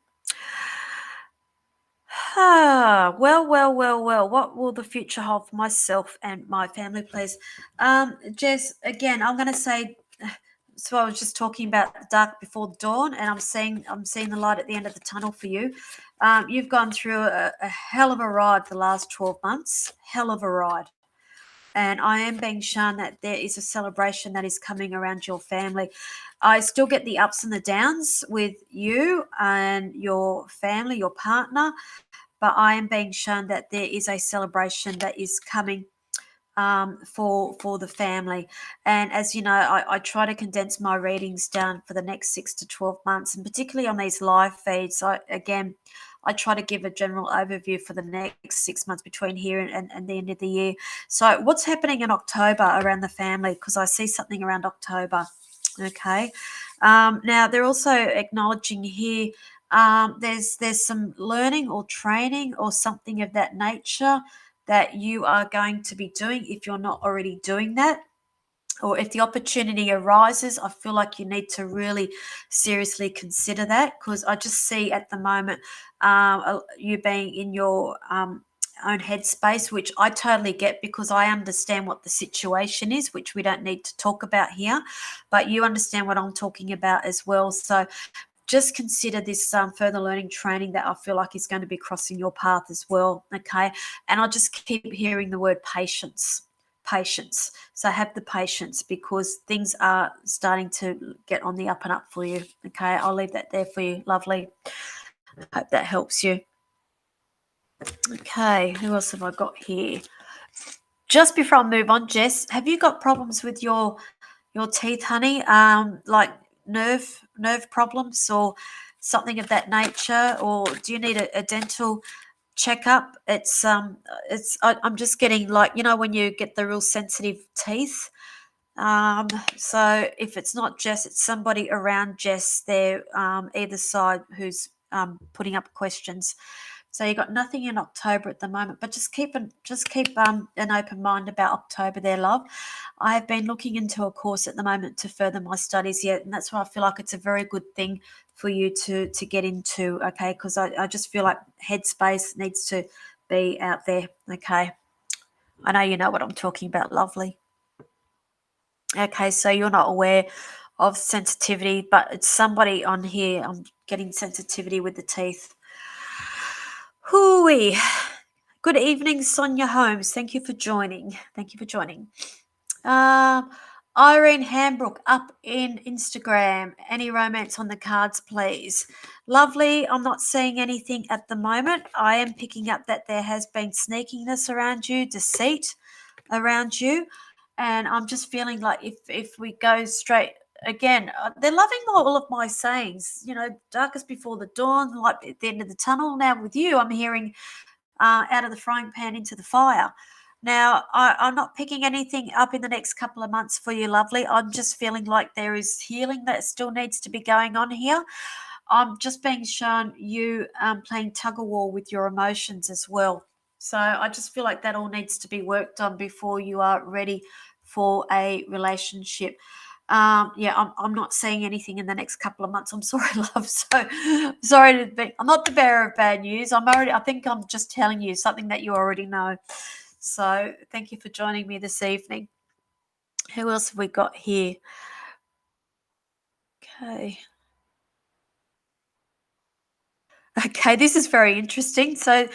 Well. What will the future hold for myself and my family, please? Jess, again, I'm going to say. So I was just talking about the dark before the dawn, and I'm seeing the light at the end of the tunnel for you. You've gone through a hell of a ride the last 12 months. Hell of a ride. And I am being shown that there is a celebration that is coming around your family. I still get the ups and the downs with you and your family, your partner, but I am being shown that there is a celebration that is coming for the family. And as you know, I try to condense my readings down for the next 6 to 12 months, and particularly on these live feeds. I try to give a general overview for the next 6 months between here and the end of the year. So what's happening in October around the family? Because I see something around October. Okay. Now they're also acknowledging here there's some learning or training or something of that nature that you are going to be doing if you're not already doing that. or if the opportunity arises, I feel like you need to really seriously consider that, because I just see at the moment you being in your own headspace, which I totally get, because I understand what the situation is, which we don't need to talk about here, but you understand what I'm talking about as well. So just consider this further learning training that I feel like is going to be crossing your path as well. Okay. And I just keep hearing the word patience. Patience. So have the patience, because things are starting to get on the up and up for you. Okay. I'll leave that there for you. Lovely. Hope that helps you. Okay. Who else have I got here? Just before I move on, Jess, have you got problems with your teeth, honey? Like nerve problems or something of that nature, or do you need a dental checkup? I'm just getting, like, when you get the real sensitive teeth. So if it's not Jess, it's somebody around Jess there, either side, who's putting up questions. So you got nothing in October at the moment, but just keep an open mind about October there, love. I have been looking into a course at the moment to further my studies yet, and that's why I feel like it's a very good thing for you to get into, okay? Because I just feel like headspace needs to be out there, okay? I know you know what I'm talking about, lovely. Okay, so you're not aware of sensitivity, but it's somebody on here. I'm getting sensitivity with the teeth. Hooey. Good evening, Sonia Holmes. Thank you for joining. Thank you for joining. Um, Irene Hambrook up in Instagram. Any romance on the cards, please? Lovely. I'm not seeing anything at the moment. I am picking up that there has been sneakiness around you, deceit around you, and I'm just feeling like if we go straight again, they're loving all of my sayings. Darkest before the dawn, light at the end of the tunnel. Now with you, I'm hearing out of the frying pan into the fire. Now, I'm not picking anything up in the next couple of months for you, lovely. I'm just feeling like there is healing that still needs to be going on here. I'm just being shown you playing tug of war with your emotions as well. So I just feel like that all needs to be worked on before you are ready for a relationship. Yeah, I'm not seeing anything in the next couple of months. I'm sorry, love. So sorry to be. I'm not the bearer of bad news. I think I'm just telling you something that you already know. So thank you for joining me this evening. Who else have we got here? Okay. Okay, this is very interesting. So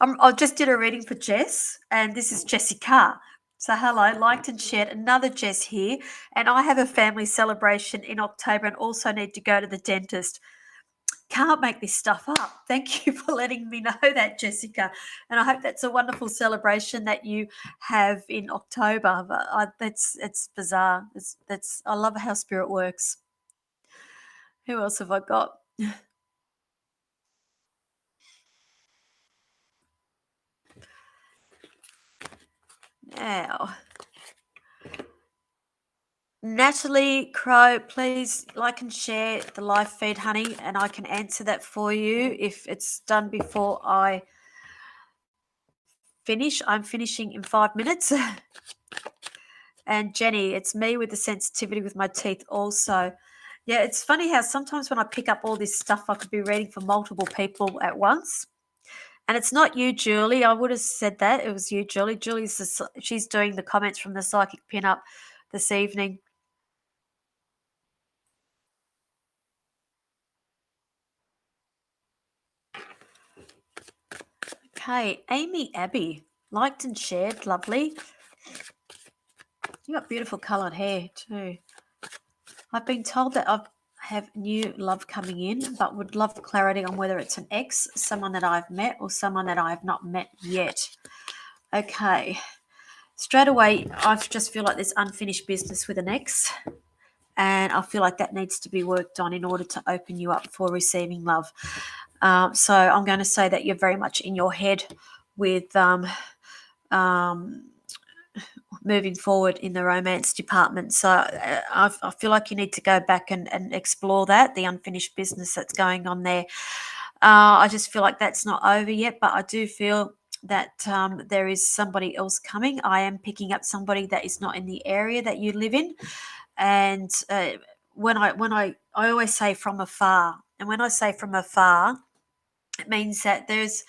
I just did a reading for Jess, and this is Jessica. So hello, liked and shared another Jess here, and I have a family celebration in October and also need to go to the dentist. Can't make this stuff up. Thank you for letting me know that, Jessica. And I hope that's a wonderful celebration that you have in October. But it's bizarre. That's I love how spirit works. Who else have I got? Now, Natalie Crow, please like and share the live feed, honey, and I can answer that for you if it's done before I finish. I'm finishing in 5 minutes. And Jenny, it's me with the sensitivity with my teeth also. Yeah, it's funny how sometimes when I pick up all this stuff, I could be reading for multiple people at once. And it's not you, Julie. I would have said that. It was you, Julie. She's doing the comments from the psychic pin-up this evening. Okay, Amy Abbey, liked and shared. Lovely. You got beautiful coloured hair too. I've been told that I have new love coming in, but would love clarity on whether it's an ex, someone that I've met, or someone that I have not met yet. Okay. Straight away, I just feel like there's unfinished business with an ex, and I feel like that needs to be worked on in order to open you up for receiving love. So I'm going to say that you're very much in your head with moving forward in the romance department. So I feel like you need to go back and explore that, the unfinished business that's going on there. I just feel like that's not over yet, but I do feel that there is somebody else coming. I am picking up somebody that is not in the area that you live in, and when I always say from afar, and when I say from afar, it means that there's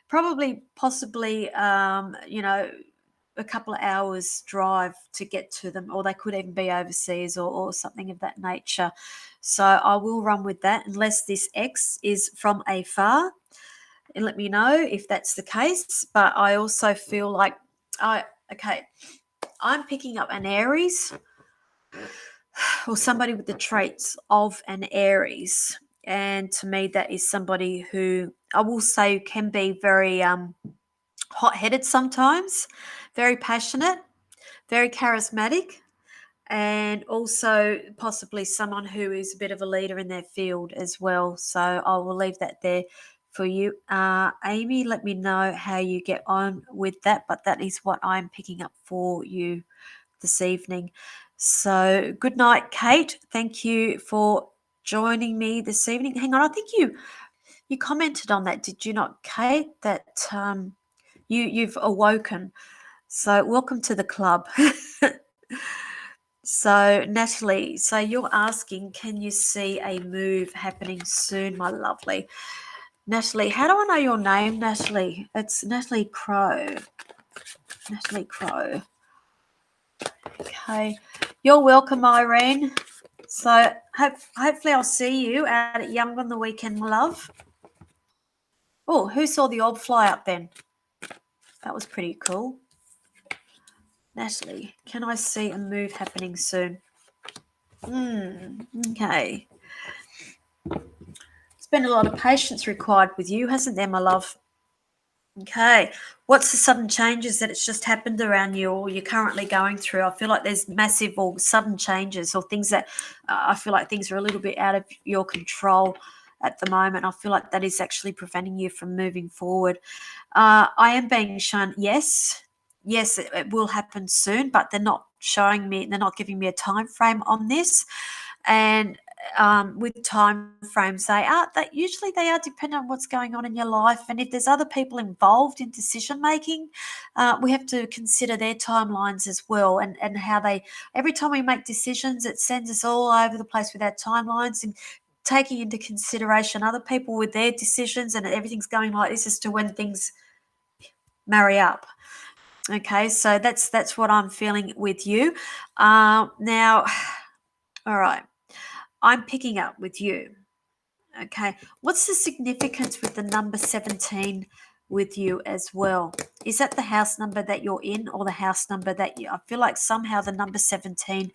probably possibly a couple of hours drive to get to them, or they could even be overseas or something of that nature. So I will run with that unless this X is from afar, and let me know if that's the case. But I also feel like I'm picking up an Aries or somebody with the traits of an Aries. And to me, that is somebody who I will say can be very hot-headed sometimes, very passionate, very charismatic, and also possibly someone who is a bit of a leader in their field as well. So I will leave that there for you. Amy, let me know how you get on with that, but that is what I'm picking up for you this evening. So good night, Kate. Thank you for joining me this evening. Hang on, I think you commented on that, did you not, Kate? That you've awoken. So welcome to the club. So Natalie, so you're asking, can you see a move happening soon, my lovely? Natalie, how do I know your name, Natalie? It's Natalie Crow. Natalie Crow. Okay. You're welcome, Irene. So hopefully I'll see you out at Young on the weekend, my love. Oh, who saw the orb fly up then? That was pretty cool. Natalie, can I see a move happening soon? Okay. There's been a lot of patience required with you, hasn't there, my love? Okay. What's the sudden changes that it's just happened around you or you're currently going through? I feel like there's massive or sudden changes or things that I feel like things are a little bit out of your control at the moment. I feel like that is actually preventing you from moving forward. I am being shown, yes, it will happen soon, but they're not showing me, they're not giving me a time frame on this. And with time frames, that usually they are dependent on what's going on in your life, and if there's other people involved in decision making, we have to consider their timelines as well, and how they, every time we make decisions, it sends us all over the place with our timelines and taking into consideration other people with their decisions, and everything's going like this as to when things marry up. Okay, so that's what I'm feeling with you. Now, all right. I'm picking up with you. Okay. What's the significance with the number 17 with you as well? Is that the house number that you're in or the house number that you, I feel like somehow the number 17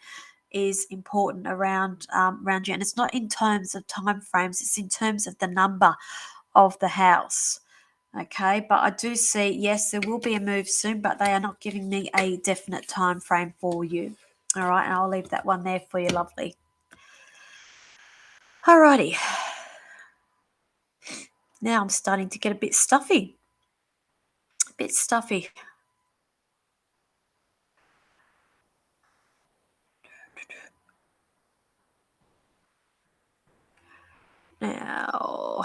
is important around you. And it's not in terms of time frames, it's in terms of the number of the house. Okay. But I do see, yes, there will be a move soon, but they are not giving me a definite time frame for you. All right. And I'll leave that one there for you, lovely. Alrighty. Now I'm starting to get a bit stuffy. A bit stuffy. Now,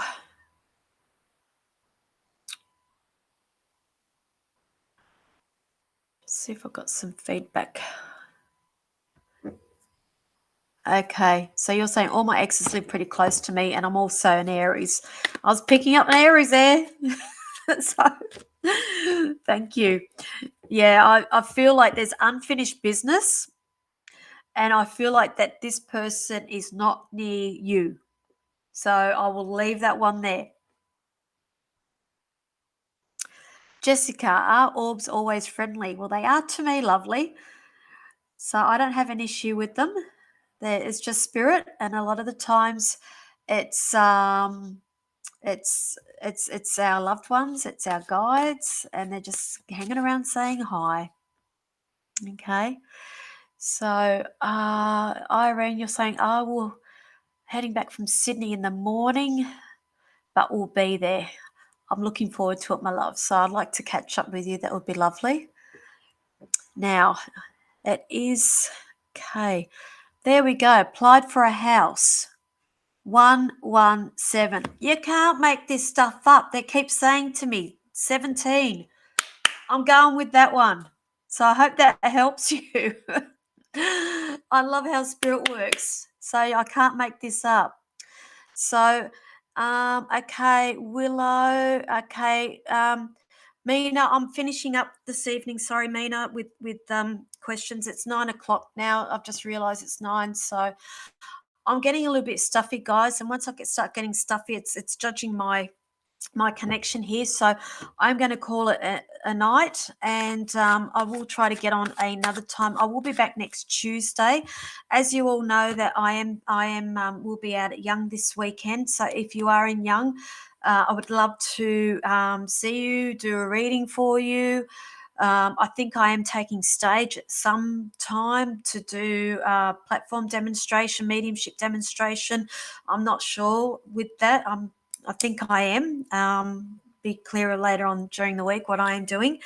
see if I've got some feedback. Okay, so you're saying all my exes live pretty close to me, and I'm also an Aries. I was picking up an Aries there. So, thank you. Yeah, I feel like there's unfinished business, and I feel like that this person is not near you. So I will leave that one there. Jessica, are orbs always friendly? Well, they are to me, lovely. So I don't have an issue with them. It's just spirit, and a lot of the times, it's it's our loved ones, it's our guides, and they're just hanging around saying hi. Okay, so Irene, you're saying, "Oh, well, heading back from Sydney in the morning, but we'll be there." I'm looking forward to it, my love. So I'd like to catch up with you. That would be lovely. Now, it is okay. There we go. Applied for a house. 117. You can't make this stuff up. They keep saying to me, 17. I'm going with that one. So I hope that helps you. I love how spirit works. So I can't make this up. So, okay, Willow. Okay, Mina, I'm finishing up this evening. Sorry, Mina, with questions. It's 9 o'clock now. I've just realised it's 9. So I'm getting a little bit stuffy, guys. And once I start getting stuffy, it's judging my connection here. So I'm going to call it a night, and I will try to get on another time. I will be back next Tuesday. As you all know, that I am will be out at Young this weekend. So if you are in Young, I would love to see you, do a reading for you. I think I am taking stage at some time to do platform demonstration, mediumship demonstration. I'm not sure with that. I think I am. Be clearer later on during the week what I am doing.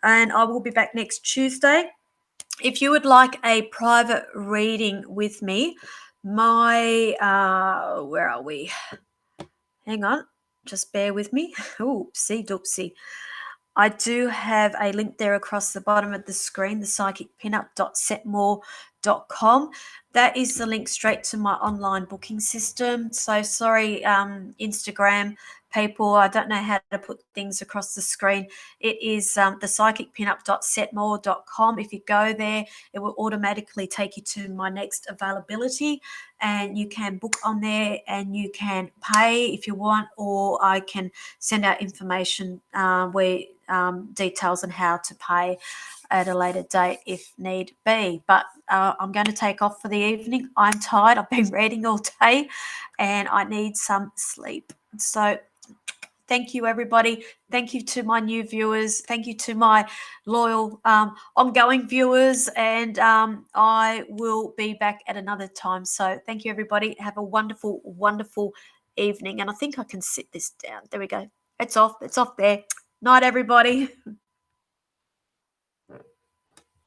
And I will be back next Tuesday. If you would like a private reading with me, my, where are we? Hang on, just bear with me. Oopsie doopsie. I do have a link there across the bottom of the screen, the psychicpinup.setmore.com. That is the link straight to my online booking system. So sorry, Instagram people, I don't know how to put things across the screen. It is the psychicpinup.setmore.com. If you go there, it will automatically take you to my next availability, and you can book on there and you can pay if you want, or I can send out information where details on how to pay at a later date if need be. But I'm going to take off for the evening. I'm tired. I've been reading all day and I need some sleep. So thank you, everybody. Thank you to my new viewers. Thank you to my loyal ongoing viewers. And I will be back at another time. So thank you, everybody. Have a wonderful, wonderful evening. And I think I can sit this down. There we go. It's off. It's off there. Night, everybody.